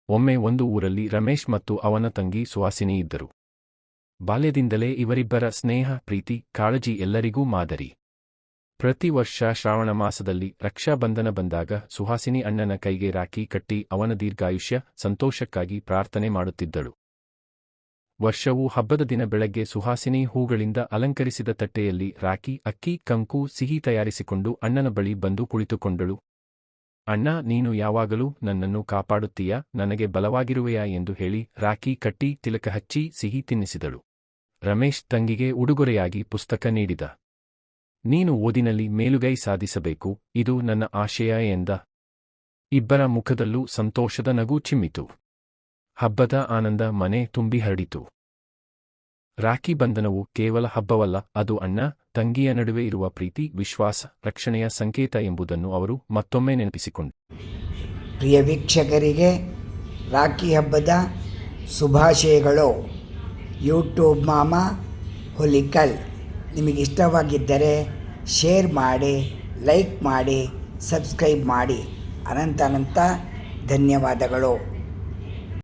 ಒಮ್ಮೆ ಒಂದು ಊರಲ್ಲಿ ರಮೇಶ್ ಮತ್ತು ಅವನ ತಂಗಿ ಸುಹಾಸಿನಿ ಇದ್ದರು. ಬಾಲ್ಯದಿಂದಲೇ ಇವರಿಬ್ಬರ ಸ್ನೇಹ, ಪ್ರೀತಿ, ಕಾಳಜಿ ಎಲ್ಲರಿಗೂ ಮಾದರಿ. ಪ್ರತಿ ವರ್ಷ ಶ್ರಾವಣ ಮಾಸದಲ್ಲಿ ರಕ್ಷಾಬಂಧನ ಬಂದಾಗ ಸುಹಾಸಿನಿ ಅಣ್ಣನ ಕೈಗೆ ರಾಖಿ ಕಟ್ಟಿ ಅವನ ದೀರ್ಘಾಯುಷ್ಯ, ಸಂತೋಷಕ್ಕಾಗಿ ಪ್ರಾರ್ಥನೆ ಮಾಡುತ್ತಿದ್ದಳು. ವರ್ಷವೂ ಹಬ್ಬದ ದಿನ ಬೆಳಗ್ಗೆ ಸುಹಾಸಿನಿ ಹೂಗಳಿಂದ ಅಲಂಕರಿಸಿದ ತಟ್ಟೆಯಲ್ಲಿ ರಾಖಿ, ಅಕ್ಕಿ, ಕಂಕು, ಸಿಹಿ ತಯಾರಿಸಿಕೊಂಡು ಅಣ್ಣನ ಬಳಿ ಬಂದು ಕುಳಿತುಕೊಂಡಳು. ಅಣ್ಣ, ನೀನು ಯಾವಾಗಲೂ ನನ್ನನ್ನು ಕಾಪಾಡುತ್ತೀಯಾ, ನನಗೆ ಬಲವಾಗಿರುವೆಯಾ ಎಂದು ಹೇಳಿ ರಾಖಿ ಕಟ್ಟಿ, ತಿಲಕ ಹಚ್ಚಿ, ಸಿಹಿ ತಿನ್ನಿಸಿದಳು. ರಮೇಶ್ ತಂಗಿಗೆ ಉಡುಗೊರೆಯಾಗಿ ಪುಸ್ತಕ ನೀಡಿದ. ನೀನು ಓದಿನಲ್ಲಿ ಮೇಲುಗೈ ಸಾಧಿಸಬೇಕು, ಇದು ನನ್ನ ಆಶಯ ಎಂದ. ಇಬ್ಬರ ಮುಖದಲ್ಲೂ ಸಂತೋಷದ ನಗು ಚಿಮ್ಮಿತು. ಹಬ್ಬದ ಆನಂದ ಮನೆ ತುಂಬಿ ಹರಡಿತು. ರಾಖಿ ಬಂಧನವು ಕೇವಲ ಹಬ್ಬವಲ್ಲ, ಅದು ಅಣ್ಣ ತಂಗಿಯ ನಡುವೆ ಇರುವ ಪ್ರೀತಿ, ವಿಶ್ವಾಸ, ರಕ್ಷಣೆಯ ಸಂಕೇತ ಎಂಬುದನ್ನು ಅವರು ಮತ್ತೊಮ್ಮೆ ನೆನಪಿಸಿಕೊಂಡರು. ಪ್ರಿಯ ವೀಕ್ಷಕರಿಗೆ ರಾಖಿ ಹಬ್ಬದ ಶುಭಾಶಯಗಳು. ಯೂಟ್ಯೂಬ್ ಮಾಮಾ ಹುಲಿಕಲ್ ನಿಮಗಿಷ್ಟವಾಗಿದ್ದರೆ ಶೇರ್ ಮಾಡಿ, ಲೈಕ್ ಮಾಡಿ, ಸಬ್ಸ್ಕ್ರೈಬ್ ಮಾಡಿ. ಅನಂತ ಧನ್ಯವಾದಗಳು.